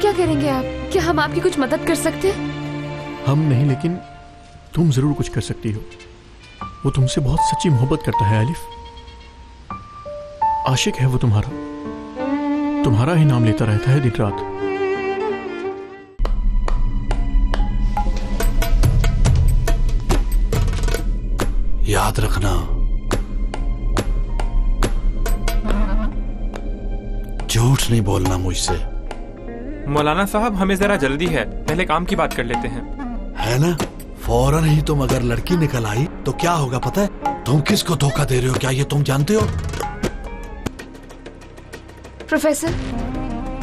क्या करेंगे आप? क्या हम आपकी कुछ मदद कर सकते हैं? हम नहीं, लेकिन तुम जरूर कुछ कर सकती हो। वो तुमसे बहुत सच्ची मोहब्बत करता है आलिफ। आशिक है वो तुम्हारा ही नाम लेता रहता है दिन रात। याद रखना, झूठ नहीं बोलना मुझसे। मौलाना साहब, हमें जरा जल्दी है, पहले काम की बात कर लेते हैं। है ना? फौरन ही तुम अगर लड़की निकल आई तो क्या होगा पता है? तुम किसको धोखा दे रहे हो, क्या ये तुम जानते हो? प्रोफेसर,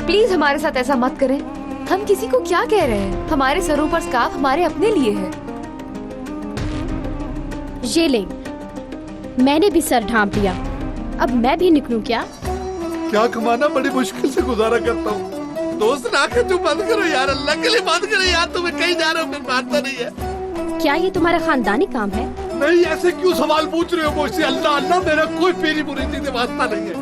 प्लीज हमारे साथ ऐसा मत करें। हम किसी को क्या कह रहे हैं? हमारे सरों पर स्कार्फ हमारे अपने लिए है। ये ले, मैंने भी सर ढांप लिया। अब मैं भी निकलूं क्या? क्या कमाना बड़ी मुश्किल से गुजारा करता हूँ। दोस्त ना कर, जो बंद करो यार, अल्लाह के लिए बंद करो यार। तुम्हें कहीं जा रहे हो, फिर मानता नहीं है। क्या ये तुम्हारा खानदानी काम है? नहीं, ऐसे क्यों सवाल पूछ रहे हो मुझसे? अल्लाह अल्लाह, मेरा कोई पीरी मुरीदी से वास्ता नहीं है।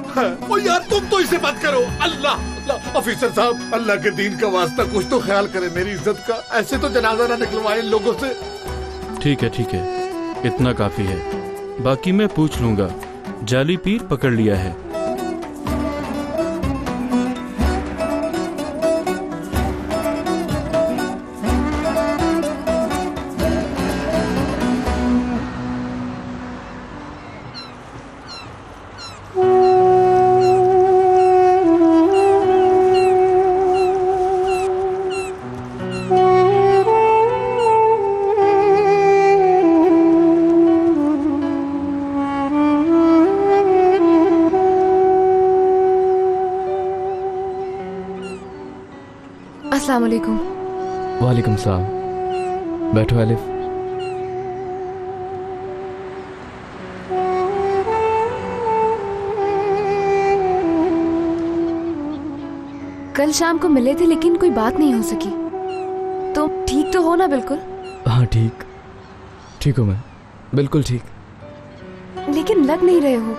ओ यार, तुम तो इसे मत करो। अल्लाह अल्लाह, ऑफिसर साहब, अल्लाह के दीन का वास्ता कुछ तो ख्याल करें मेरी इज्जत का। ऐसे तो जनाजा ना निकलवाए इन लोगों से। ठीक है, इतना काफी है। बाकी मैं पूछ लूंगा। जाली पीर पकड़ लिया है। अस्सलाम वालेकुम। वालेकुम सलाम। बैठो आलिफ। कल शाम को मिले थे लेकिन कोई बात नहीं हो सकी। तो ठीक तो हो ना? बिल्कुल। हाँ, ठीक हूँ मैं, बिल्कुल ठीक। लेकिन लग नहीं रहे हो।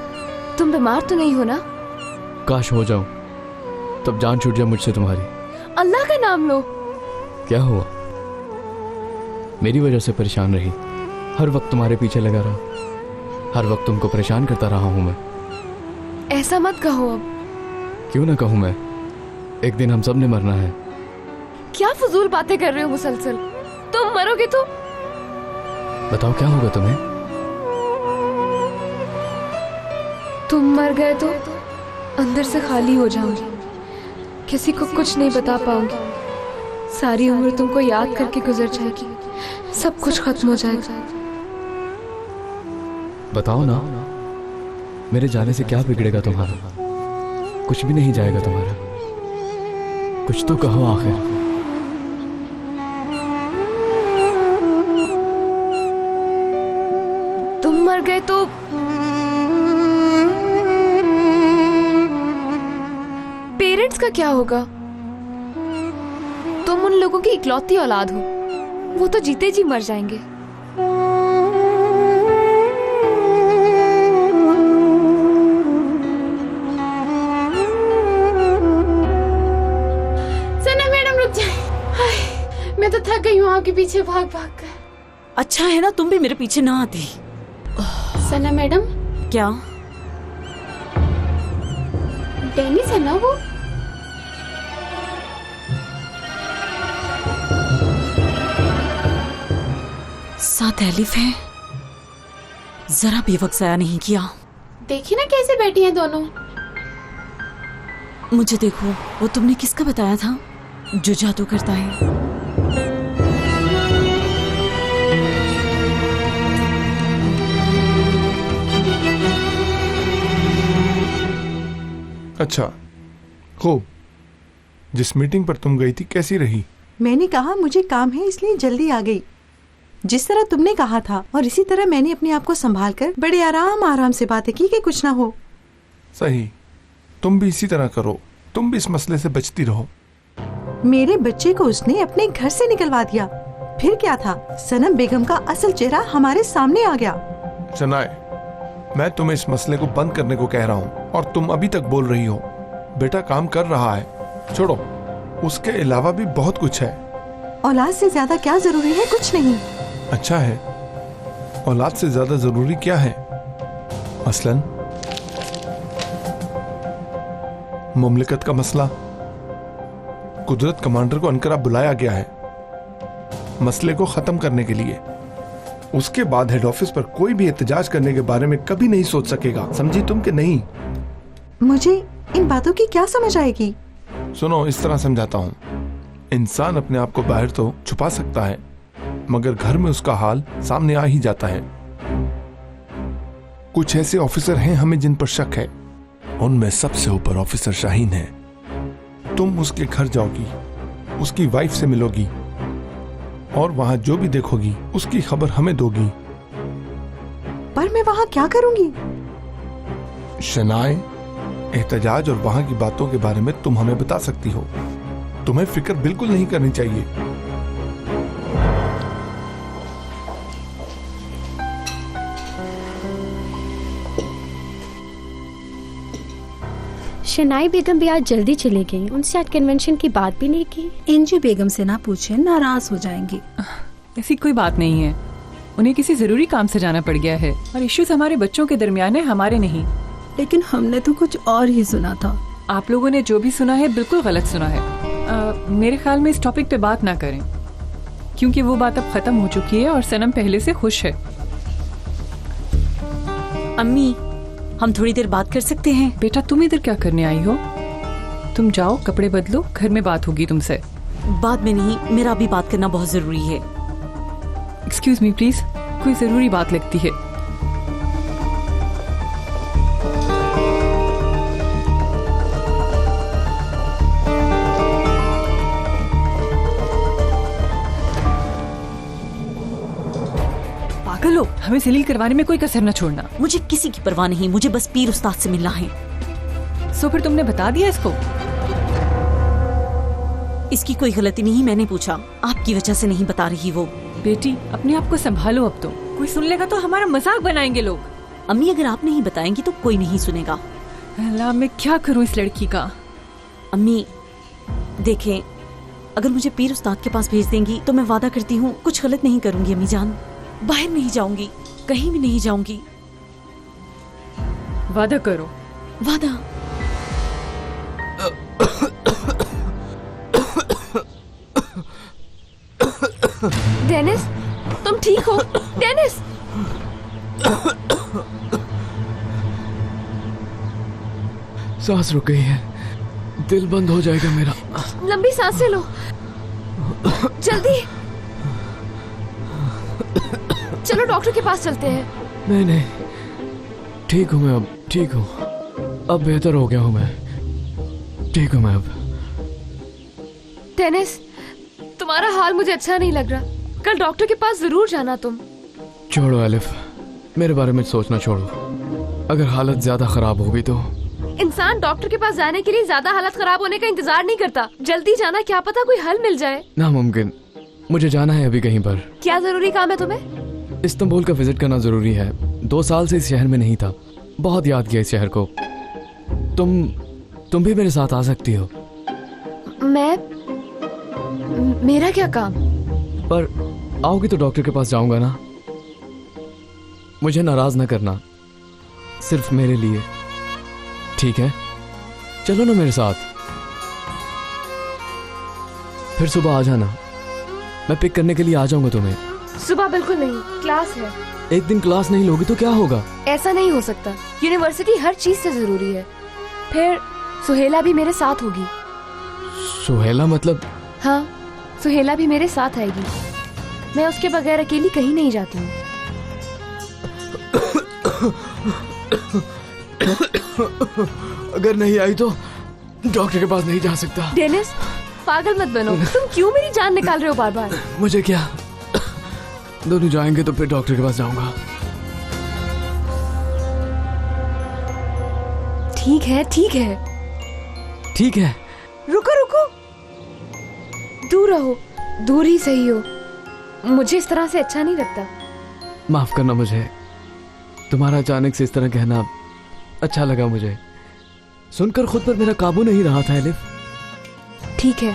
तुम बीमार तो नहीं हो ना? काश हो जाऊं, तब जान छूट जाए मुझसे तुम्हारी। अल्लाह का नाम लो। क्या हुआ? मेरी वजह से परेशान रही, हर वक्त तुम्हारे पीछे लगा रहा, हर वक्त तुमको परेशान करता रहा हूं मैं। ऐसा मत कहो अब। क्यों ना कहूं मैं? एक दिन हम सब ने मरना है। क्या फजूल बातें कर रहे हो मुसलसल? तुम मरोगे तो? बताओ क्या होगा तुम्हें? तुम मर गए तो अंदर से खाली हो जाऊंगी, किसी को कुछ नहीं बता पाऊंगी। सारी उम्र तुमको याद करके गुजर जाएगी, सब कुछ खत्म हो जाएगा। बताओ ना, मेरे जाने से क्या बिगड़ेगा तुम्हारा? कुछ भी नहीं जाएगा तुम्हारा। कुछ तो कहो आखिर। तुम मर गए तो पेरेंट्स का क्या होगा? तुम उन लोगों की इकलौती औलाद हो, वो तो जीते जी मर जाएंगे। सना मैडम रुक जाए, मैं तो थक गई हूँ आपके पीछे भाग भाग कर। अच्छा है ना तुम भी मेरे पीछे ना आती। सना मैडम, क्या? डेनिस है ना वो? साथ एलिफ है। जरा भी वक्त जाया नहीं किया। देखिए ना कैसे बैठी हैं दोनों। मुझे देखो, वो तुमने किसका बताया था जो जादू करता है? अच्छा, खूब। जिस मीटिंग पर तुम गई थी कैसी रही? मैंने कहा मुझे काम है इसलिए जल्दी आ गई, जिस तरह तुमने कहा था, और इसी तरह मैंने अपने आप को संभाल कर बड़े आराम से बातें की कि कुछ ना हो। सही, तुम भी इसी तरह करो, तुम भी इस मसले से बचती रहो। मेरे बच्चे को उसने अपने घर से निकलवा दिया, फिर क्या था? सनम बेगम का असल चेहरा हमारे सामने आ गया। शनाए, मैं तुम्हें इस मसले को बंद करने को कह रहा हूँ और तुम अभी तक बोल रही हो। बेटा काम कर रहा है, छोड़ो। उसके अलावा भी बहुत कुछ है। औलाद से ज्यादा क्या जरूरी है? कुछ नहीं। अच्छा है, औलाद से ज्यादा जरूरी क्या है? मसलन मुमलिकत का मसला। कुदरत कमांडर को अनकरा बुलाया गया है मसले को खत्म करने के लिए। उसके बाद हेड ऑफिस पर कोई भी एहतजाज करने के बारे में कभी नहीं सोच सकेगा, समझी तुम कि नहीं? मुझे इन बातों की क्या समझ आएगी? सुनो, इस तरह समझाता हूँ। इंसान अपने आप को बाहर तो छुपा सकता है, मगर घर में उसका हाल सामने आ ही जाता है। कुछ ऐसे ऑफिसर हैं हमें जिन पर शक है, उनमें सबसे ऊपर ऑफिसर शाहीन है। तुम उसके घर जाओगी, उसकी वाइफ से मिलोगी और वहां जो भी देखोगी उसकी खबर हमें दोगी। पर मैं वहां क्या करूंगी? शनाए, एहतजाज और वहां की बातों के बारे में तुम हमें बता सकती हो। तुम्हें फिक्र बिल्कुल नहीं करनी चाहिए। शनाई बेगम भी आज जल्दी चली गई। उनसे आज कन्वेंशन की बात भी नहीं की। इंजू बेगम से ना पूछे, नाराज हो जाएंगी। ऐसी कोई बात नहीं है, उन्हें किसी जरूरी काम से जाना पड़ गया है और इश्यूज हमारे बच्चों के दरमियान है, हमारे नहीं। लेकिन हमने तो कुछ और ही सुना था। आप लोगों ने जो भी सुना है बिल्कुल गलत सुना है। मेरे ख्याल में इस टॉपिक पे बात ना करें, क्योंकि वो बात अब खत्म हो चुकी है और सनम पहले से खुश है। अम्मी, हम थोड़ी देर बात कर सकते हैं? बेटा, तुम इधर क्या करने आई हो? तुम जाओ, कपड़े बदलो, घर में बात होगी तुमसे। बाद में नहीं, मेरा अभी बात करना बहुत जरूरी है। एक्सक्यूज मी प्लीज, कोई जरूरी बात लगती है। पागल हो, हमें जलील करवाने में कोई कसर न छोड़ना। मुझे किसी की परवाह नहीं, मुझे बस पीर उस्ताद से मिलना है। सो फिर तुमने बता दिया इसको? इसकी कोई गलती नहीं, मैंने पूछा, आपकी वजह से नहीं बता रही वो। बेटी, अपने आप को संभालो, अब तो कोई सुन लेगा तो हमारा मजाक बनाएंगे लोग। अम्मी, अगर आप नहीं बताएंगी तो कोई नहीं सुनेगा। अल्लाह, मैं क्या करूं इस लड़की का? अम्मी देखें, अगर मुझे पीर उस्ताद के पास भेज देंगी तो मैं वादा करती हूँ कुछ गलत नहीं करूंगी। अम्मी जान, बाहर नहीं जाऊंगी, कहीं भी नहीं जाऊंगी। वादा करो। वादा। डेनिस, तुम ठीक हो? डेनिस! सांस रुक गई है, दिल बंद हो जाएगा मेरा। लंबी सांसें लो, जल्दी। चलो डॉक्टर के पास चलते हैं। नहीं, ठीक हूँ मैं अब, ठीक हूँ अब, बेहतर हो गया हूँ मैं, ठीक हूँ मैं अब। डेनिस, तुम्हारा हाल मुझे अच्छा नहीं लग रहा। कल डॉक्टर के पास जरूर जाना तुम। छोड़ो एलिफ, मेरे बारे में सोचना छोड़ो। अगर हालत ज्यादा खराब होगी तो? इंसान डॉक्टर के पास जाने के लिए ज्यादा हालत खराब होने का इंतजार नहीं करता। जल्दी जाना, क्या पता कोई हल मिल जाए। नामुमकिन, मुझे जाना है अभी कहीं पर। क्या जरूरी काम है तुम्हें? इस्तांबुल का विजिट करना जरूरी है। 2 साल से इस शहर में नहीं था, बहुत याद किया इस शहर को। तुम भी मेरे साथ आ सकती हो। मेरा क्या काम? पर आओगी तो डॉक्टर के पास जाऊंगा ना। मुझे नाराज ना करना, सिर्फ मेरे लिए, ठीक है? चलो ना मेरे साथ। फिर सुबह आ जाना, मैं पिक करने के लिए आ जाऊंगा तुम्हें। सुबह बिल्कुल नहीं, क्लास है। एक दिन क्लास नहीं लोगी तो क्या होगा? ऐसा नहीं हो सकता, यूनिवर्सिटी हर चीज से जरूरी है। फिर सुहेला भी मेरे साथ होगी। सुहेला मतलब? हाँ, सुहेला भी मेरे साथ आएगी। मैं उसके बगैर अकेली कहीं नहीं जाती हूँ। अगर नहीं आई तो डॉक्टर के पास नहीं जा सकता। डेनिस, पागल मत बनो। तुम क्यों मेरी जान निकाल रहे हो बार बार? मुझे क्या, दोनों जाएंगे तो फिर डॉक्टर के पास जाऊंगा। ठीक है, ठीक है, ठीक है। रुको रुको, दूर रहो, दूर ही सही हो। मुझे इस तरह से अच्छा नहीं लगता। माफ करना मुझे, तुम्हारा अचानक से इस तरह कहना अच्छा लगा मुझे। सुनकर खुद पर मेरा काबू नहीं रहा था एलिफ। ठीक है,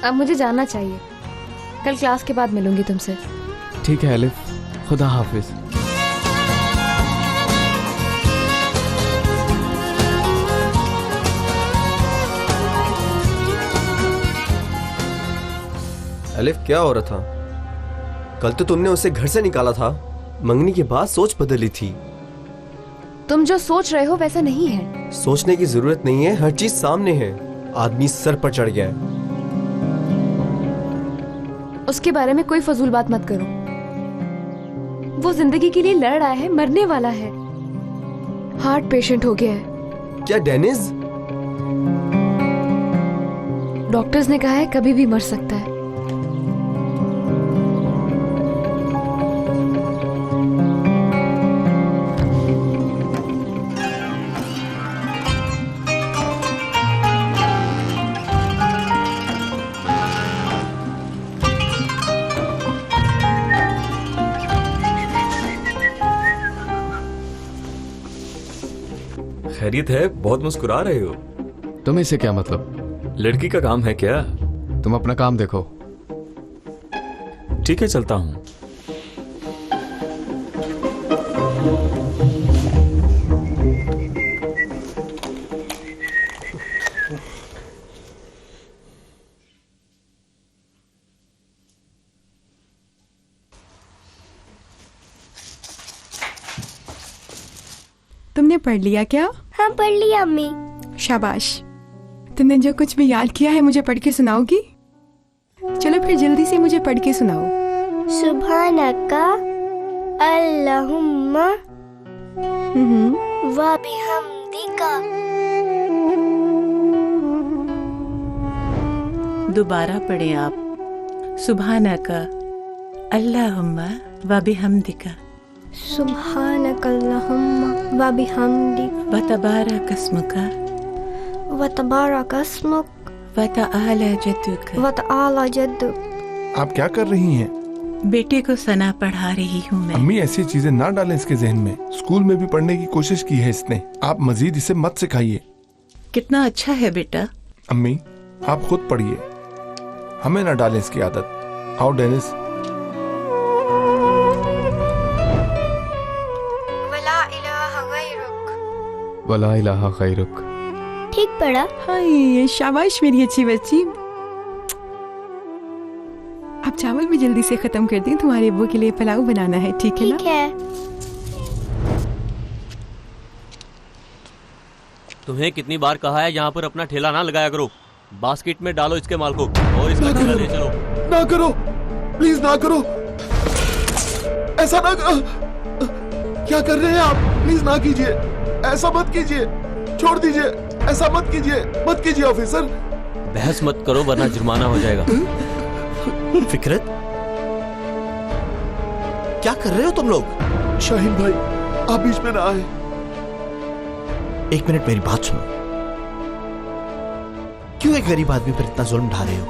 अब मुझे जाना चाहिए, कल क्लास के बाद मिलूंगी तुमसे। ठीक है अलिफ, खुदा हाफिज। अलिफ क्या हो रहा था? कल तो तुमने उसे घर से निकाला था, मंगनी के बाद सोच बदली थी। तुम जो सोच रहे हो वैसा नहीं है। सोचने की जरूरत नहीं है, हर चीज सामने है। आदमी सर पर चढ़ गया है। उसके बारे में कोई फजूल बात मत करो। वो जिंदगी के लिए लड़ रहा है, मरने वाला है, हार्ट पेशेंट हो गया है। क्या डेनिस? डॉक्टर्स ने कहा है कभी भी मर सकता है। खैरियत है? बहुत मुस्कुरा रहे हो। तुम्हें इससे क्या मतलब? लड़की का काम है क्या? तुम अपना काम देखो। ठीक है, चलता हूं। तुमने पढ़ लिया क्या? हाँ पढ़ लिया अम्मी। शाबाश। तुमने जो कुछ भी याद किया है मुझे पढ़ के सुनाओगी? चलो फिर जल्दी से मुझे पढ़ के सुनाओ। सुभानका अल्लाहुम्मा व बिहम्दिका। दोबारा पढ़ें आप। सुभानका अल्लाहुम्मा व बिहम्दिका। सुभानकल्लाहुम्मा व बिहम्दिक व तबारक अस्मुका व तबारक अस्मुक व तआला जद्दुक व तआला जद्दुक। आप क्या कर रही हैं? बेटे को सना पढ़ा रही हूँ मैं। अम्मी ऐसी चीजें ना डालें इसके जहन में। स्कूल में भी पढ़ने की कोशिश की है इसने, आप मजीद इसे मत सिखाइए। कितना अच्छा है बेटा। अम्मी आप खुद पढ़िए, हमें ना डालें इसकी आदत। आओ डेनिस। वला इलाहा गैरुक। ठीक पढ़ा? हाय शाबाश मेरी अच्छी बच्ची। अब चावल भी जल्दी से खत्म कर दें, तुम्हारे अब्बू के लिए पुलाव बनाना है। ठीक है ना? ठीक है। तुम्हें कितनी बार कहा है यहाँ पर अपना ठेला ना लगाया करो। बास्केट में डालो इसके माल को और इसका ठेला ले चलो। ना करो, प्लीज ना करो, ऐसा ना करो। क्या कर रहे हैं आप? प्लीज ना कीजिए, ऐसा मत कीजिए, छोड़ दीजिए, ऐसा मत कीजिए, मत कीजिए ऑफिसर। बहस मत करो वरना जुर्माना हो जाएगा। फिकरत, क्या कर रहे हो तुम लोग? शाहीन भाई आप बीच में ना आए। एक मिनट मेरी बात सुनो। क्यों एक गरीब आदमी पर इतना जुल्म ढा रहे हो?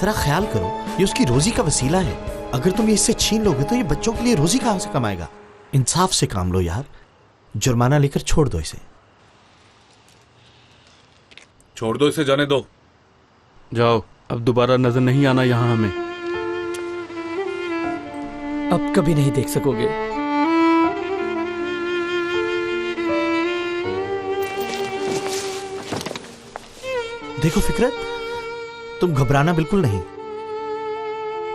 जरा ख्याल करो, ये उसकी रोजी का वसीला है। अगर तुम इससे छीन लोगे तो ये बच्चों के लिए रोजी कहां से कमाएगा? इंसाफ से काम लो यार, जुर्माना लेकर छोड़ दो इसे। छोड़ दो इसे, जाने दो। जाओ, अब दोबारा नजर नहीं आना यहाँ हमें। अब कभी नहीं देख सकोगे। देखो फिकरत, तुम घबराना बिल्कुल नहीं।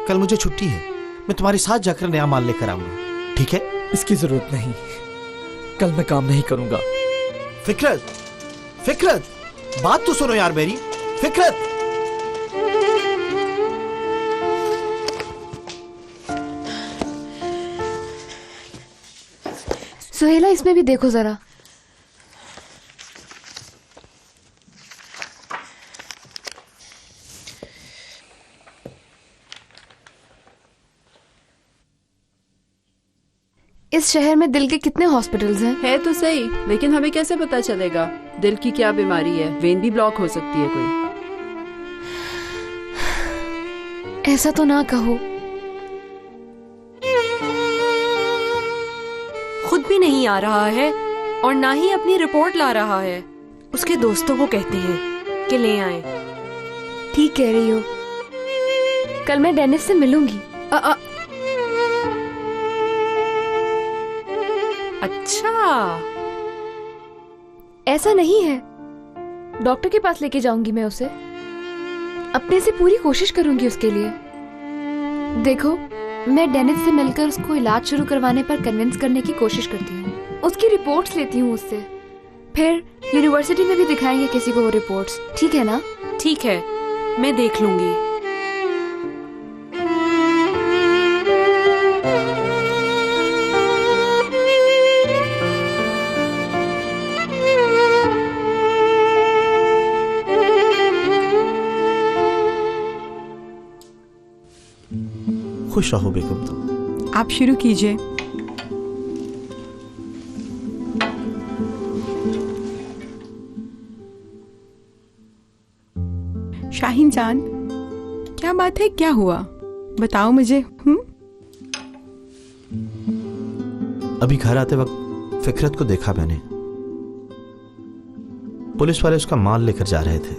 कल मुझे छुट्टी है, मैं तुम्हारे साथ जाकर नया माल लेकर आऊंगा, ठीक है? इसकी जरूरत नहीं, कल मैं काम नहीं करूंगा। फिकरत, फिकरत, बात तो सुनो यार मेरी। फिकरत, सुहेला इसमें भी देखो जरा। इस शहर में दिल के कितने हॉस्पिटल्स हैं? है तो सही, लेकिन हमें कैसे पता चलेगा दिल की क्या बीमारी है? वेन भी ब्लॉक हो सकती है कोई। ऐसा तो ना कहो। खुद भी नहीं आ रहा है और ना ही अपनी रिपोर्ट ला रहा है। उसके दोस्तों को कहते हैं कि ले आए। ठीक कह रही हो, कल मैं डेनिस से मिलूंगी। अच्छा, ऐसा नहीं है, डॉक्टर के पास लेके जाऊंगी मैं उसे। अपने से पूरी कोशिश करूंगी उसके लिए। देखो, मैं डेनिस से मिलकर उसको इलाज शुरू करवाने पर कन्विंस करने की कोशिश करती हूँ। उसकी रिपोर्ट्स लेती हूँ उससे, फिर यूनिवर्सिटी में भी दिखाएंगे किसी को वो रिपोर्ट्स। ठीक है ना? ठीक है, मैं देख लूंगी। खुश रहो बेगम तुम। आप शुरू कीजिए। शाहीन जान, क्या बात है, क्या हुआ, बताओ मुझे। अभी घर आते वक्त फिकरत को देखा मैंने। पुलिस वाले उसका माल लेकर जा रहे थे।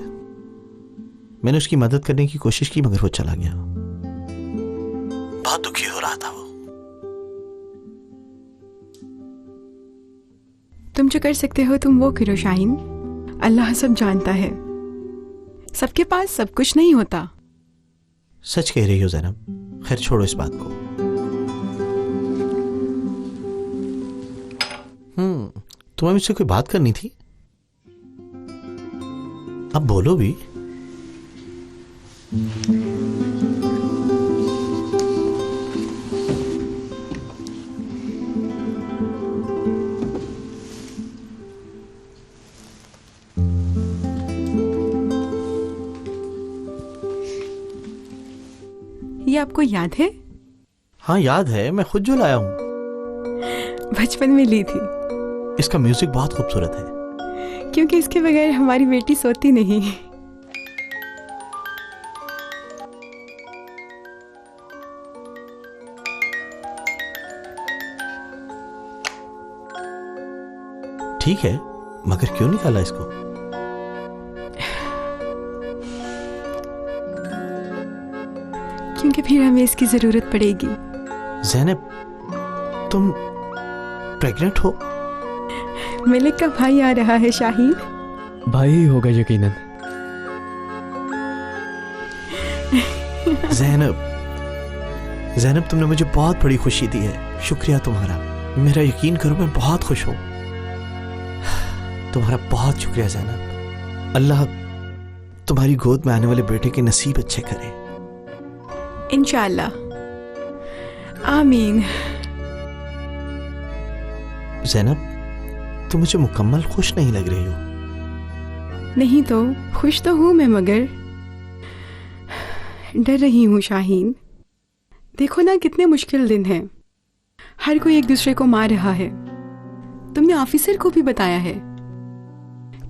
मैंने उसकी मदद करने की कोशिश की मगर वो चला गया। बहुत दुखी हो रहा था वो। तुम जो कर सकते हो तुम वो करो शाहीन। अल्लाह सब जानता है, सबके पास सब कुछ नहीं होता। सच कह रही हो ज़ैनब। खैर छोड़ो इस बात को। तुम्हें मुझसे कोई बात करनी थी, अब बोलो भी। ये आपको याद है? हाँ याद है, मैं खुद जो लाया हूं। बचपन में ली थी। इसका म्यूजिक बहुत खूबसूरत है। क्योंकि इसके बगैर हमारी बेटी सोती नहीं। ठीक है, मगर क्यों निकाला इसको? क्योंकि फिर हमें इसकी जरूरत पड़ेगी। ज़ैनब, तुम प्रेग्नेंट हो? मलिक का भाई आ रहा है शाहीन। भाई ही होगा यकीनन। ज़ैनब, तुमने मुझे बहुत बड़ी खुशी दी है। शुक्रिया तुम्हारा। मेरा यकीन करो, मैं बहुत खुश हूं। तुम्हारा बहुत शुक्रिया ज़ैनब। अल्लाह तुम्हारी गोद में आने वाले बेटे के नसीब अच्छे करे। इंशाअल्लाह, आमीन। ज़ैनब, तुम मुझे मुकम्मल खुश नहीं लग रही हो। नहीं तो खुश तो हूं मैं, मगर डर रही हूं शाहीन। देखो ना कितने मुश्किल दिन हैं। हर कोई एक दूसरे को मार रहा है। तुमने ऑफिसर को भी बताया है।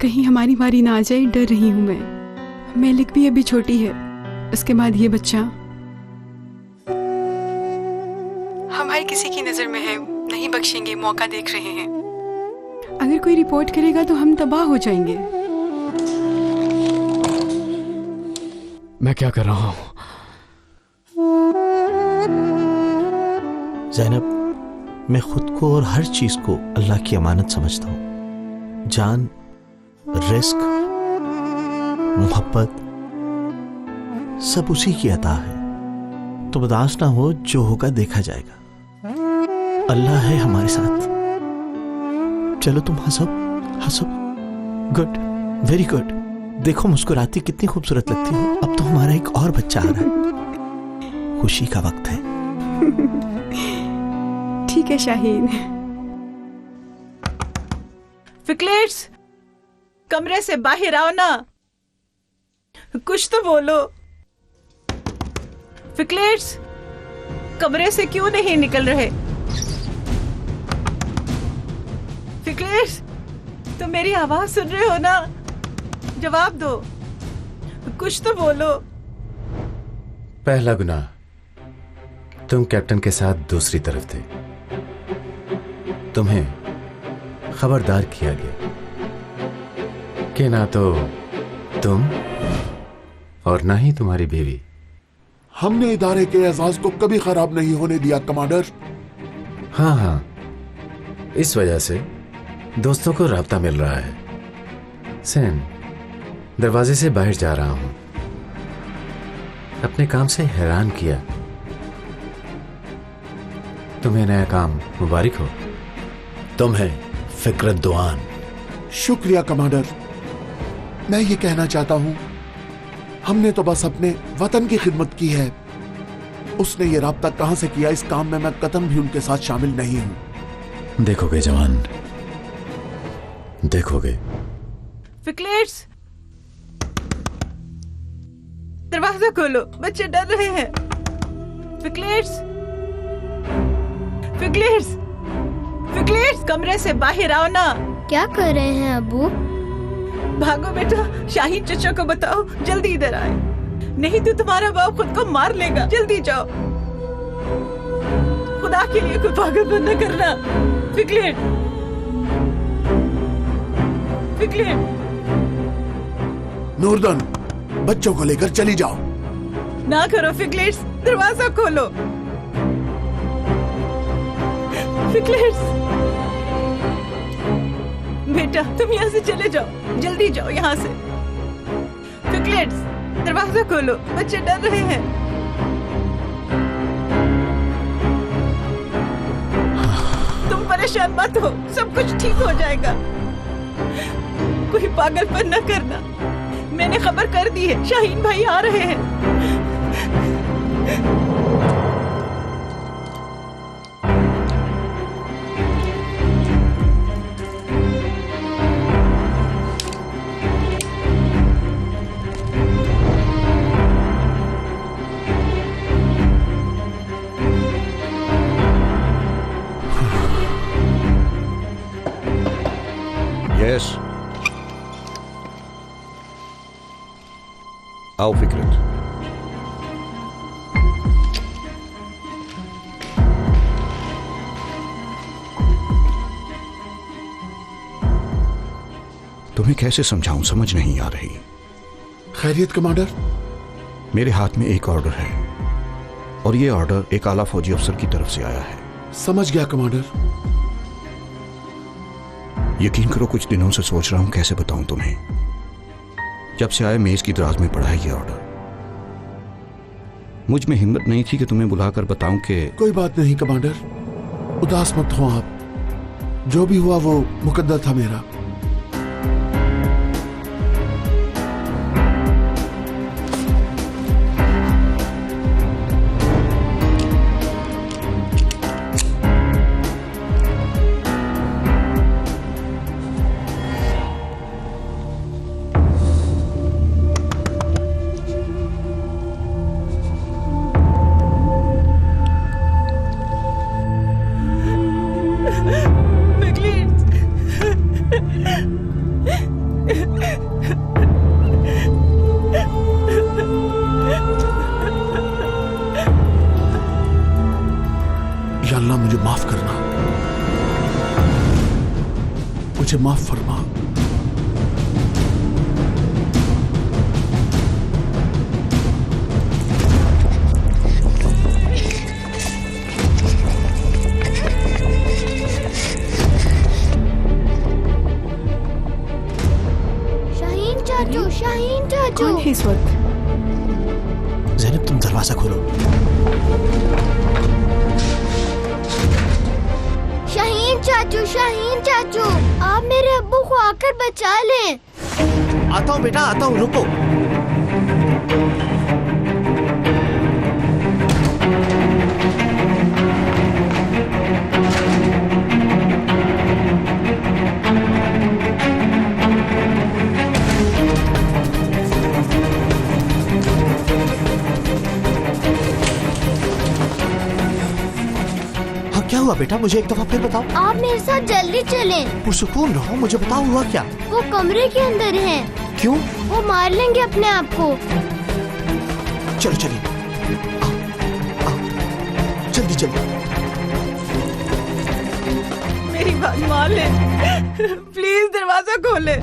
कहीं हमारी बारी ना आ जाए, डर रही हूं मैं। मेलिक भी अभी छोटी है, उसके बाद ये बच्चा। हमारे किसी की नजर में है, नहीं बख्शेंगे, मौका देख रहे हैं। अगर कोई रिपोर्ट करेगा तो हम तबाह हो जाएंगे। मैं क्या कर रहा हूं? ज़ैनब, मैं खुद को और हर चीज को अल्लाह की अमानत समझता हूं। जान, रिस्क, मोहब्बत सब उसी की अता है। तो उदास ना हो, जो होगा देखा जाएगा। अल्लाह है हमारे साथ। चलो तुम हंसो, हंसो। Good, very good. देखो मुस्कुराती कितनी खूबसूरत लगती हो। अब तो हमारा एक और बच्चा आ रहा है। खुशी का वक्त है। ठीक है शाहीन। फिकलेट्स, कमरे से बाहर आओ ना, कुछ तो बोलो। फिकलेट्स, कमरे से क्यों नहीं निकल रहे? फिकलेट्स, तुम मेरी आवाज सुन रहे हो ना? जवाब दो, कुछ तो बोलो। पहला गुनाह, तुम कैप्टन के साथ दूसरी तरफ थे। तुम्हें खबरदार किया गया कि ना तो तुम और ना ही तुम्हारी बीवी हमने इदारे के एजाज को कभी खराब नहीं होने दिया कमांडर। हाँ हाँ, इस वजह से दोस्तों को राब्ता मिल रहा है। सैन, दरवाजे से बाहर जा रहा हूं। अपने काम से हैरान किया। तुम्हें नया काम मुबारक हो। तुम्हें फिक्रत दुआन। शुक्रिया कमांडर। मैं ये कहना चाहता हूं, हमने तो बस अपने वतन की खिदमत की है। उसने ये राब्ता कहां से किया, इस काम में मैं कतन भी उनके साथ शामिल नहीं हूं। देखोगे जवान, देखोगे। फिक्लेट्स, दरवाजा खोलो, बच्चे डर रहे हैं। फिक्लेट्स, फिक्लेट्स, फिक्लेट्स, कमरे से बाहर आओ ना। क्या कर रहे हैं अबू? भागो बेटा, शाहीन चचा को बताओ जल्दी इधर आए, नहीं तो तुम्हारा बाप खुद को मार लेगा। जल्दी जाओ, खुदा के लिए कोई पागलपन न करना। फिक्लेट, फिक्लेट। नूरदन, बच्चों को लेकर चली जाओ। ना करो फिक्लेट्स, दरवाजा खोलो। फिक्लेट्स, बेटा तुम यहाँ से चले जाओ, जल्दी जाओ यहाँ से। फिक्लेट्स, दरवाजा खोलो, बच्चे डर रहे हैं। तुम परेशान मत हो, सब कुछ ठीक हो जाएगा। कोई पागलपन न करना। मैंने खबर कर दी है, शाहीन भाई आ रहे हैं। यस, आओ फिक्रत। तुम्हें कैसे समझाऊं, समझ नहीं आ रही। खैरियत कमांडर? मेरे हाथ में एक ऑर्डर है और ये ऑर्डर एक आला फौजी अफसर की तरफ से आया है। समझ गया कमांडर। यकीन करो, कुछ दिनों से सोच रहा हूं कैसे बताऊं तुम्हें। जब से आया मेज की दराज में पड़ा है ये ऑर्डर। मुझ में हिम्मत नहीं थी कि तुम्हें बुलाकर बताऊं कि कोई बात नहीं कमांडर, उदास मत हो आप। जो भी हुआ वो मुकद्दर था मेरा। या अल्लाह मुझे माफ करना, मुझे माफ फरमा। शाहीन चाचू, शाहीन चाचू। कौन है इस वक्त? ज़ैनब, तुम दरवाजा खोलो। शाहीन चाचू, आप मेरे अब्बू को आकर बचा लें। आता हूँ बेटा, आता हूँ, रुको। क्या हुआ बेटा, मुझे एक दफा फिर बताओ। आप मेरे साथ जल्दी चलें। पुरसुकून रहो, मुझे बताओ हुआ क्या। वो कमरे के अंदर हैं। क्यों? वो मार लेंगे अपने आप को। चलो चलिए, जल्दी जल्दी। मेरी बात मान ले, प्लीज दरवाजा खोले।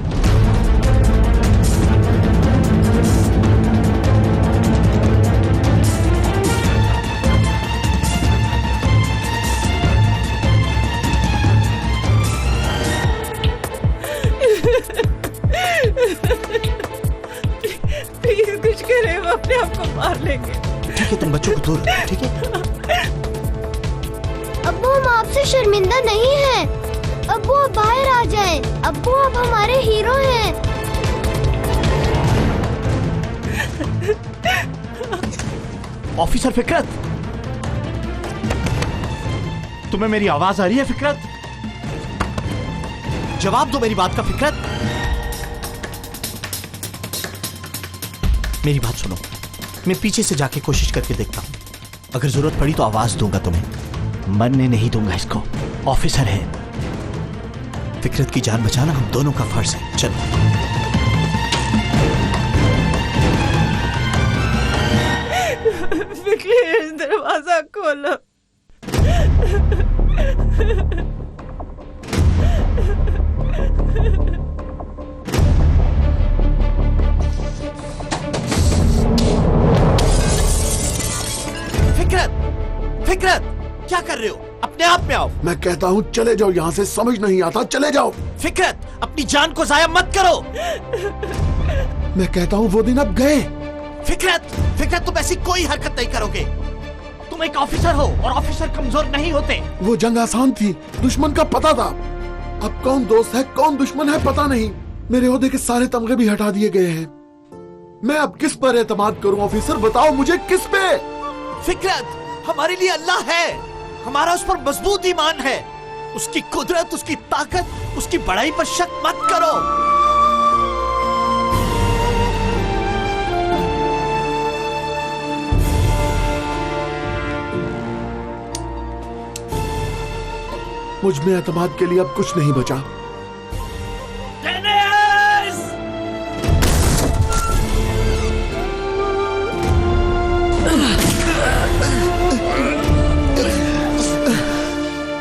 लेंगे। ठीक है, तुम बच्चों को दूर रखो, ठीक है? अब्बू हम आपसे शर्मिंदा नहीं हैं। अब्बू आप बाहर आ जाएं। अब्बू आप हमारे हीरो हैं। ऑफिसर फिकरत, तुम्हें मेरी आवाज आ रही है फिकरत? जवाब दो मेरी बात का फिकरत। मेरी बात सुनो, मैं पीछे से जाके कोशिश करके देखता हूं। अगर जरूरत पड़ी तो आवाज दूंगा तुम्हें, मरने नहीं दूंगा इसको। ऑफिसर है, फिकरत की जान बचाना हम दोनों का फर्ज है। चलो। प्लीज दरवाजा खोलो। फिकरत, क्या कर रहे हो? अपने आप में आओ। मैं कहता हूँ चले जाओ यहाँ से, समझ नहीं आता, चले जाओ। फिकरत, अपनी जान को जाया मत करो। मैं कहता हूँ वो दिन अब गए। फिकरत, तुम ऐसी कोई हरकत नहीं करोगे। तुम एक ऑफिसर हो और ऑफिसर कमजोर नहीं होते। वो जंग आसान थी, दुश्मन का पता था। अब कौन दोस्त है कौन दुश्मन है पता नहीं। मेरे ओहदे के सारे तमगे भी हटा दिए गए हैं। मैं अब किस पर एतमाद करूं ऑफिसर, बताओ मुझे किस पे? फिकरत, हमारे लिए अल्लाह है, हमारा उस पर मजबूत ईमान है। उसकी कुदरत, उसकी ताकत, उसकी बड़ाई पर शक मत करो। मुझ में एतमाद के लिए अब कुछ नहीं बचा।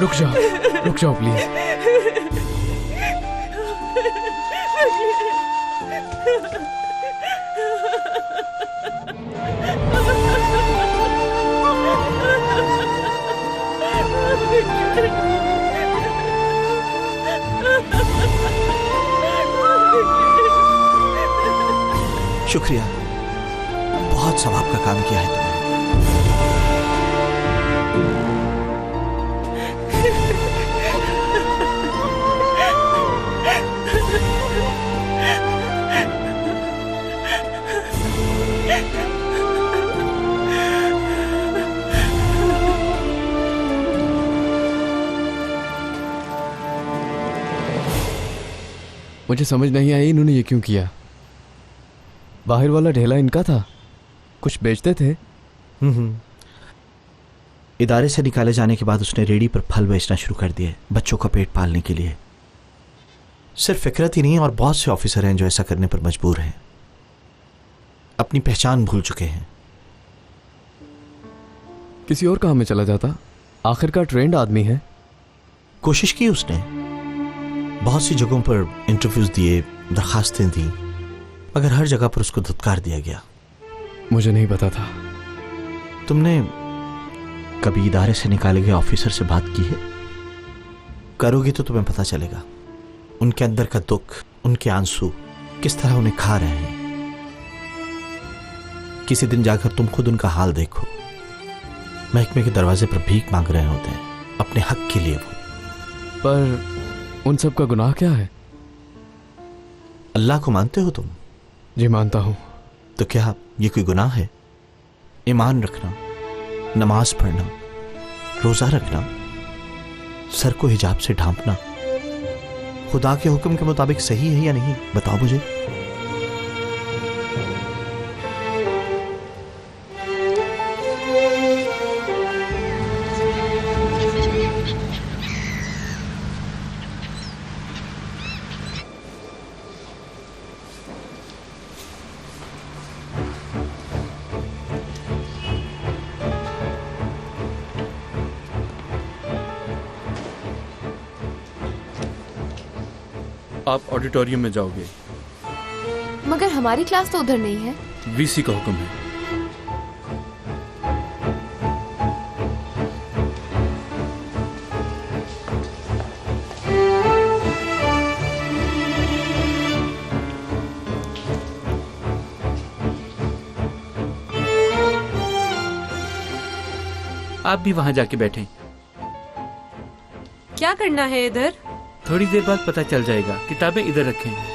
रुक जाओ प्लीज। शुक्रिया, बहुत सवाब का काम किया है तुमने। मुझे समझ नहीं आई इन्होंने ये क्यों किया। बाहर वाला ढेला इनका था, कुछ बेचते थे। इदारे से निकाले जाने के बाद उसने रेडी पर फल बेचना शुरू कर दिए, बच्चों का पेट पालने के लिए। सिर्फ फिकरत ही नहीं और बहुत से ऑफिसर हैं जो ऐसा करने पर मजबूर हैं, अपनी पहचान भूल चुके हैं। किसी और काम में चला जाता, आखिरकार ट्रेंड आदमी है। कोशिश की उसने, बहुत सी जगहों पर इंटरव्यूज दिए, दरखास्तें दी, मगर हर जगह पर उसको धुतकार दिया गया। मुझे नहीं पता था। तुमने कभी इदारे से निकाले गए ऑफिसर से बात की है? करोगे तो तुम्हें पता चलेगा उनके अंदर का दुख, उनके आंसू किस तरह उन्हें खा रहे हैं। किसी दिन जाकर तुम खुद उनका हाल देखो। महकमे के दरवाजे पर भीख मांग रहे होते हैं अपने हक के लिए। वो पर उन सब का गुनाह क्या है? अल्लाह को मानते हो तुम? जी मानता हूं। तो क्या ये कोई गुनाह है? ईमान रखना, नमाज पढ़ना, रोजा रखना, सर को हिजाब से ढांपना खुदा के हुक्म के मुताबिक सही है या नहीं? बताओ मुझे। आप ऑडिटोरियम में जाओगे। मगर हमारी क्लास तो उधर नहीं है। वीसी का हुक्म है। आप भी वहाँ जाके बैठें। क्या करना है इधर? थोड़ी देर बाद पता चल जाएगा। किताबें इधर रखें।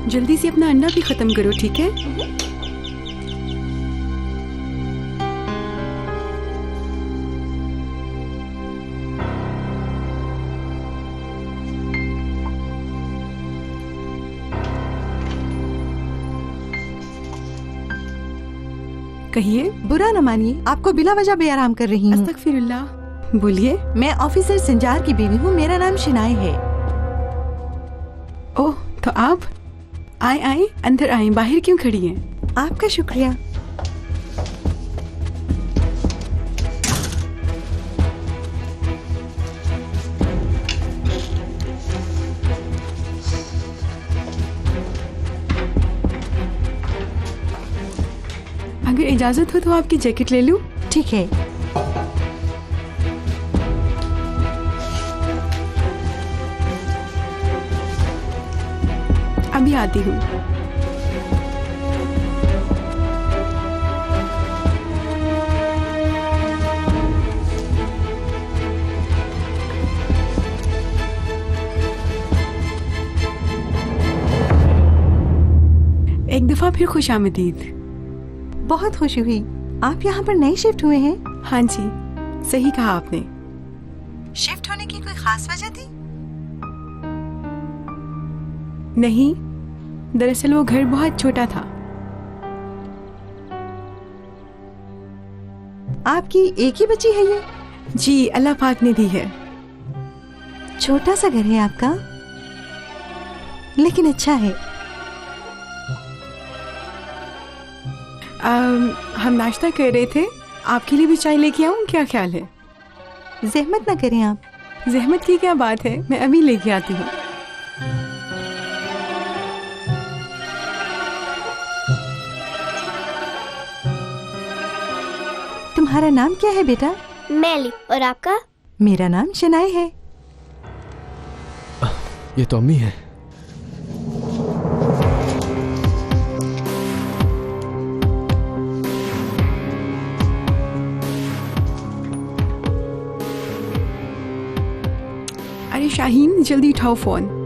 जल्दी से अपना अंडा भी खत्म करो, ठीक है? कहिए। बुरा न मानिए, आपको बिला वजह बेआराम कर रही हूँ। अस्तगफिरुल्लाह। बोलिए। मैं ऑफिसर संजार की बीवी हूँ, मेरा नाम शिनाई है। ओह, तो आप आए आए, अंदर आए, बाहर क्यों खड़ी हैं? आपका शुक्रिया। अगर इजाजत हो तो आपकी जैकेट ले लूं? ठीक है। अभी आती हूँ। एक दफा फिर खुश आमदीद। बहुत खुशी हुई। आप यहाँ पर नए शिफ्ट हुए हैं? हाँ जी, सही कहा आपने। शिफ्ट होने की कोई खास वजह थी? नहीं, दरअसल वो घर बहुत छोटा था। आपकी एक ही बच्ची है ये? जी, अल्लाह पाक ने दी है। छोटा सा घर है आपका, लेकिन अच्छा है। हम नाश्ता कर रहे थे, आपके लिए भी चाय लेके आऊं? क्या ख्याल है? जहमत ना करें आप। जहमत की क्या बात है, मैं अभी लेके आती हूँ। तुम्हारा नाम क्या है बेटा? मैली। और आपका? मेरा नाम शनाई है। ये तो अम्मी है। अरे शाहीन, जल्दी उठाओ फोन।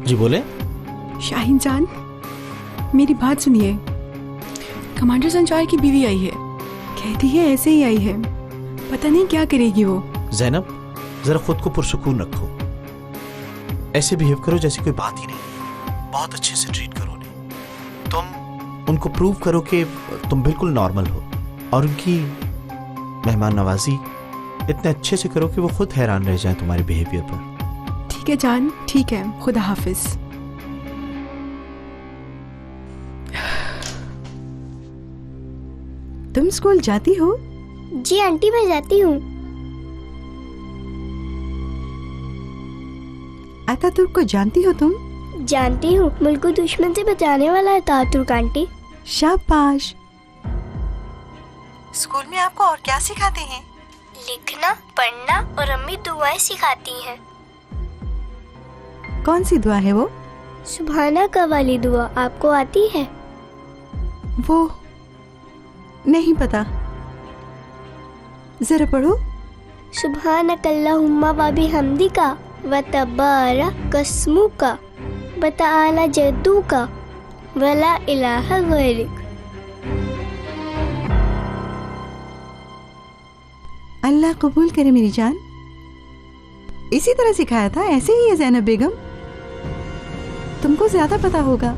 जी बोले। शाहीन जान, मेरी बात सुनिए। कमांडर संचार की बीवी आई है, कहती है ऐसे ही आई है, पता नहीं क्या करेगी वो। जैनब, जरा खुद को पुरसुकून रखो, ऐसे बिहेव करो जैसे कोई बात ही नहीं। बहुत अच्छे से ट्रीट करो उन्हें। तुम उनको प्रूव करो कि तुम बिल्कुल नॉर्मल हो, और उनकी मेहमान नवाजी इतने अच्छे से करो कि वो खुद हैरान रह जाए तुम्हारे बिहेवियर पर। ठीक है जान, ठीक है, खुदा हाफिज। तुम स्कूल जाती हो? जी आंटी, मैं जाती हूँ। अतातुर्क को जानती हो तुम? जानती हूँ, मुल्क को दुश्मन से बचाने वाला है अतातुर्क आंटी। शाबाश। स्कूल में आपको और क्या सिखाते हैं? लिखना, पढ़ना और अम्मी दुआएं सिखाती हैं। कौन सी दुआ है वो? सुभाना का वाली दुआ, आपको आती है? वो नहीं पता, जरा पढ़ो। सुब्हानकल्लाहुम्मा व बिहम्दिका व तबारक अस्मुका व तआला जद्दुका व ला इलाहा गैरुक। अल्लाह कबूल करे मेरी जान। इसी तरह सिखाया था, ऐसे ही है ज़ैनब बेगम, तुमको ज्यादा पता होगा।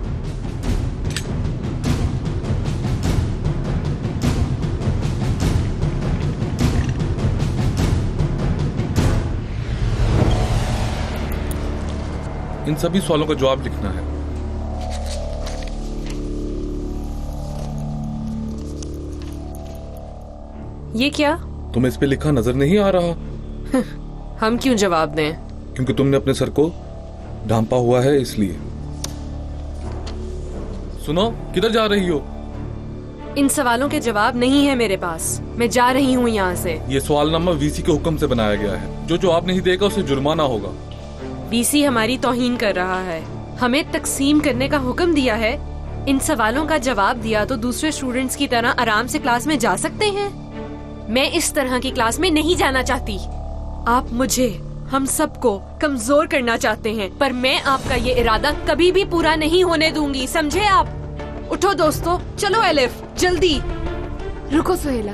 इन सभी सवालों का जवाब लिखना है। ये क्या? तुम्हें इस पे लिखा नजर नहीं आ रहा? हम क्यों जवाब दें? क्योंकि तुमने अपने सर को ढांपा हुआ है, इसलिए। सुनो, किधर जा रही हो? इन सवालों के जवाब नहीं है मेरे पास, मैं जा रही हूँ यहाँ से। ये सवालनामा वीसी के हुक्म से बनाया गया है, जो जवाब नहीं देगा उसे जुर्माना होगा। वीसी हमारी तौहीन कर रहा है, हमें तकसीम करने का हुक्म दिया है। इन सवालों का जवाब दिया तो दूसरे स्टूडेंट्स की तरह आराम से क्लास में जा सकते हैं। मैं इस तरह की क्लास में नहीं जाना चाहती। आप मुझे, हम सबको कमजोर करना चाहते हैं, पर मैं आपका ये इरादा कभी भी पूरा नहीं होने दूंगी, समझे आप? उठो दोस्तों, चलो एलिफ, जल्दी। रुको सुहेला,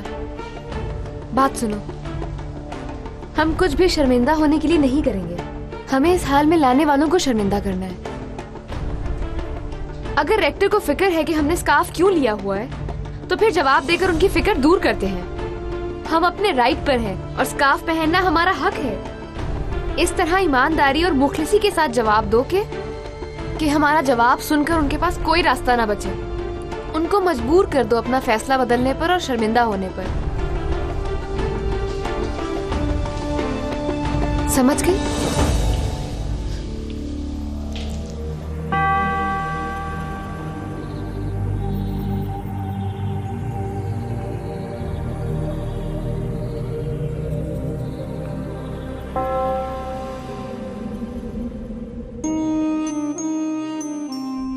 बात सुनो। हम कुछ भी शर्मिंदा होने के लिए नहीं करेंगे, हमें इस हाल में लाने वालों को शर्मिंदा करना है। अगर रेक्टर को फिक्र है कि हमने स्कार्फ क्यों लिया हुआ है, तो फिर जवाब देकर उनकी फिक्र दूर करते हैं। हम अपने राइट पर हैं और स्कार्फ पहनना हमारा हक है। इस तरह ईमानदारी और मुखलिसी के साथ जवाब दो कि हमारा जवाब सुनकर उनके पास कोई रास्ता ना बचे। उनको मजबूर कर दो अपना फैसला बदलने पर और शर्मिंदा होने पर। समझ गई?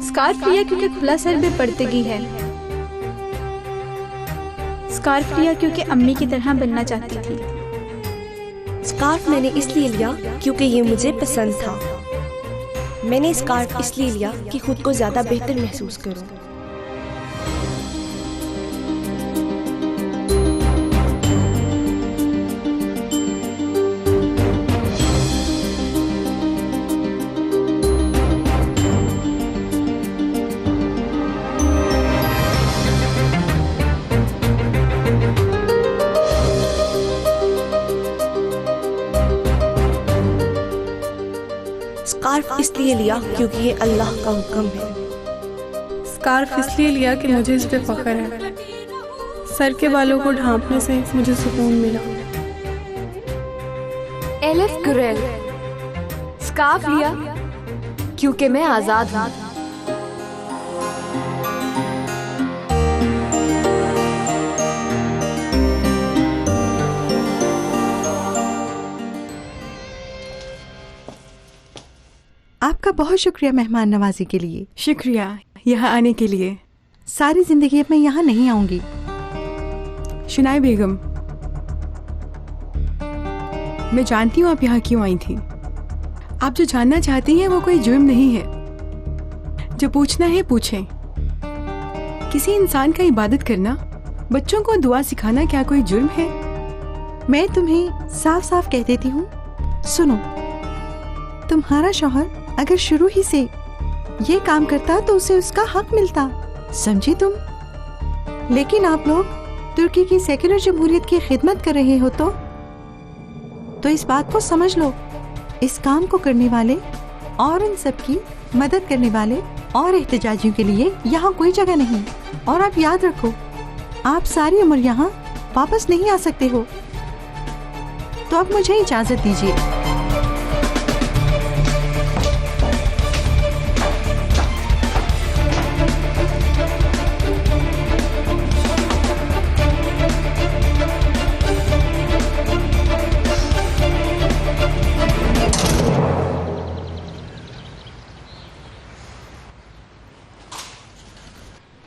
स्कार्फ लिया क्योंकि खुला सर में पर्दगी है। स्कार्फ लिया क्योंकि अम्मी की तरह बनना चाहती थी। स्कार्फ मैंने इसलिए लिया क्योंकि ये मुझे पसंद था। मैंने स्कार्फ इसलिए लिया कि खुद को ज्यादा बेहतर महसूस करूं। स्कार्फ इसलिए लिया क्योंकि ये अल्लाह का हुक्म है। स्कार्फ इसलिए लिया कि मुझे इस पे फख्र है। सर के बालों को ढांपने से मुझे सुकून मिला। एलिफ गुरेल, स्कार्फ लिया क्योंकि मैं आजाद हूँ। आपका बहुत शुक्रिया मेहमान नवाजी के लिए। शुक्रिया यहाँ आने के लिए। सारी जिंदगी अब मैं यहाँ नहीं आऊंगी। शुनाए बेगम, मैं जानती हूँ आप यहाँ क्यों आई थी। आप जो जानना चाहती हैं वो कोई जुर्म नहीं है। जो पूछना है पूछें। किसी इंसान का इबादत करना, बच्चों को दुआ सिखाना क्या कोई जुर्म है? मैं तुम्हें साफ साफ कह देती हूँ, सुनो, तुम्हारा शौहर अगर शुरू ही से ये काम करता तो उसे उसका हक मिलता, समझी तुम? लेकिन आप लोग तुर्की की सेक्युलर जमहूरियत की खिदमत कर रहे हो तो इस बात को समझ लो, इस काम को करने वाले और इन सब की मदद करने वाले और एहतजाजियों के लिए यहाँ कोई जगह नहीं। और आप याद रखो, आप सारी उम्र यहाँ वापस नहीं आ सकते हो। तो अब मुझे इजाजत दीजिए।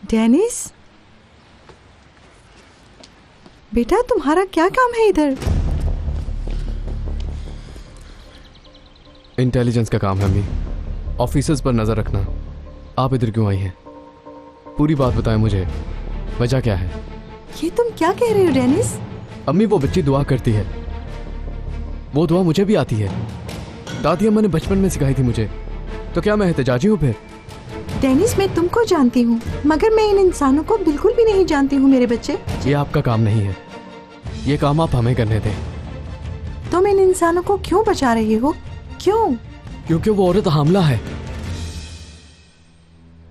डेनिस, बेटा तुम्हारा क्या काम है इधर? इंटेलिजेंस का काम है अम्मी, ऑफिसर्स पर नजर रखना। आप इधर क्यों आई हैं? पूरी बात बताएं मुझे, वजह क्या है? ये तुम क्या कह रहे हो डेनिस? अम्मी वो बच्ची दुआ करती है, वो दुआ मुझे भी आती है। दादी अम्मा ने बचपन में सिखाई थी मुझे, तो क्या मैं एहतजाजी हूँ फिर? डेनिस मैं तुमको जानती हूँ, मगर मैं इन इंसानों को बिल्कुल भी नहीं जानती हूँ मेरे बच्चे। ये आपका काम नहीं है, ये काम आप हमें करने दें। तुम इन इंसानों को क्यों बचा रही हो? क्यों? क्योंकि वो औरत हामला है,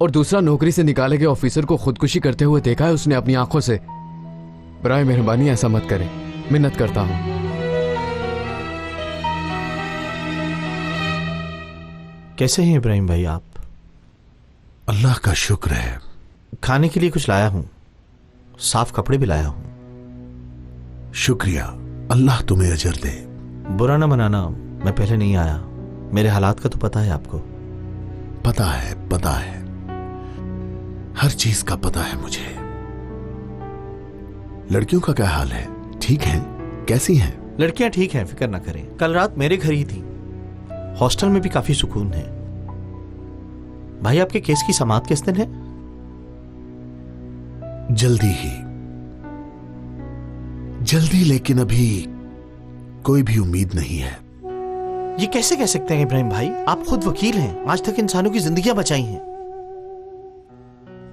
और दूसरा नौकरी से निकाले गए ऑफिसर को खुदकुशी करते हुए देखा है उसने अपनी आंखों से। बराए मेहरबानी ऐसा मत करें, मिन्नत करता हूं। कैसे हैं इब्राहिम भाई आप? अल्लाह का शुक्र है। खाने के लिए कुछ लाया हूं, साफ कपड़े भी लाया हूं। शुक्रिया, अल्लाह तुम्हें अजर दे। बुरा ना मनाना, मैं पहले नहीं आया, मेरे हालात का तो पता है आपको। पता है, पता है, हर चीज का पता है मुझे। लड़कियों का क्या हाल है? ठीक है? कैसी हैं? लड़कियां ठीक हैं, फिक्र ना करें। कल रात मेरे घर ही थी। हॉस्टल में भी काफी सुकून है। भाई आपके केस की समाअत किस दिन है? जल्दी ही, जल्दी, लेकिन अभी कोई भी उम्मीद नहीं है। ये कैसे कह सकते हैं इब्राहिम भाई? आप खुद वकील हैं, आज तक इंसानों की जिंदगियां बचाई हैं।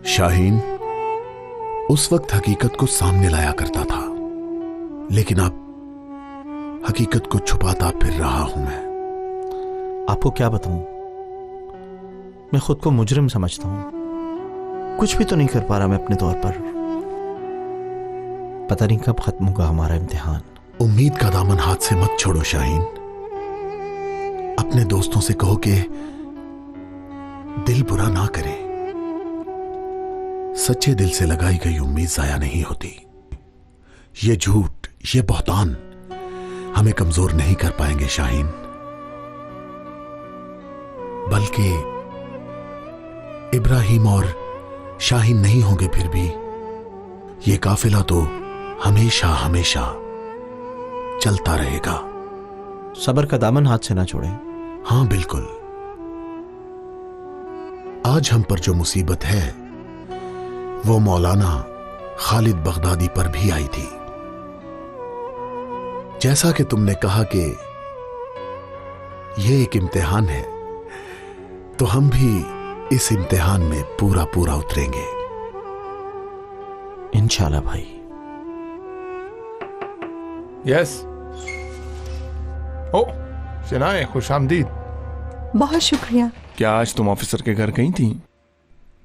शाहीन उस वक्त हकीकत को सामने लाया करता था, लेकिन अब हकीकत को छुपाता फिर रहा हूं मैं। आपको क्या बताऊं, मैं खुद को मुजरिम समझता हूं। कुछ भी तो नहीं कर पा रहा मैं अपने तौर पर। पता नहीं कब खत्म होगा हमारा इम्तिहान। उम्मीद का दामन हाथ से मत छोड़ो शाहीन। अपने दोस्तों से कहो कि दिल बुरा ना करे। सच्चे दिल से लगाई गई उम्मीद जाया नहीं होती। ये झूठ, ये बहतान हमें कमजोर नहीं कर पाएंगे शाहीन, बल्कि इब्राहिम और शाहीन नहीं होंगे फिर भी ये काफिला तो हमेशा हमेशा चलता रहेगा। सब्र का दामन हाथ से ना छोड़ें। हां बिल्कुल। आज हम पर जो मुसीबत है वो मौलाना खालिद बगदादी पर भी आई थी। जैसा कि तुमने कहा कि यह एक इम्तिहान है, तो हम भी इस इम्तिहान में पूरा पूरा उतरेंगे इंशाल्लाह भाई। यस। ओ शनाए, खुश आमदीद। बहुत शुक्रिया। क्या आज तुम ऑफिसर के घर गई थी?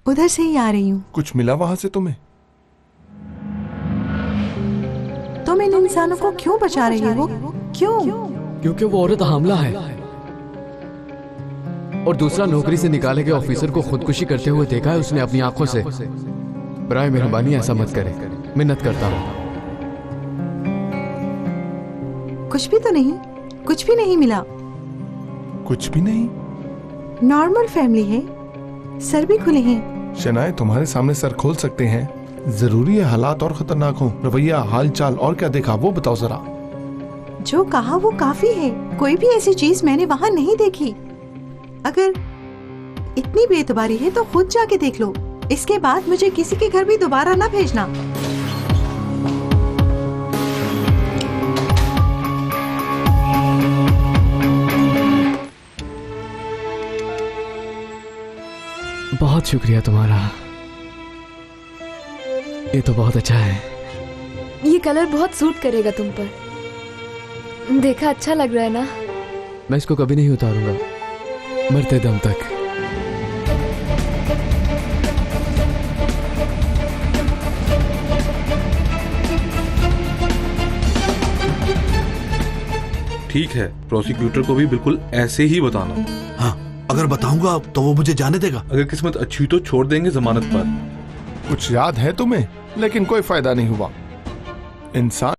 उधर से ही आ रही हूँ। कुछ मिला वहां से तुम्हें? तुम इन इंसानों को क्यों बचा रही हो? क्यों? क्योंकि वो औरत हामला है, और दूसरा नौकरी से निकाले गए ऑफिसर को खुदकुशी करते हुए देखा है उसने अपनी आंखों से। बराए मेहरबानी ऐसा मत करें, मिन्नत करता हूं। कुछ भी तो नहीं, कुछ भी नहीं मिला। कुछ भी नहीं? नॉर्मल फैमिली है, सर भी खुले हैं। शनाए तुम्हारे सामने सर खोल सकते हैं। जरूरी है हालात और खतरनाक हो? रवैया, हाल चाल और क्या देखा वो बताओ जरा। जो कहा वो काफी है, कोई भी ऐसी चीज मैंने वहां नहीं देखी। अगर इतनी बेतबारी है तो खुद जाके देख लो। इसके बाद मुझे किसी के घर भी दोबारा ना भेजना। बहुत शुक्रिया तुम्हारा, ये तो बहुत अच्छा है। ये कलर बहुत सूट करेगा तुम पर। देखा, अच्छा लग रहा है ना? मैं इसको कभी नहीं उतारूंगा, मरते दम तक। ठीक है, प्रोसिक्यूटर को भी बिल्कुल ऐसे ही बताना। हाँ, अगर बताऊंगा तो वो मुझे जाने देगा। अगर किस्मत अच्छी तो छोड़ देंगे जमानत पर। कुछ याद है तुम्हें, लेकिन कोई फायदा नहीं हुआ। इंसान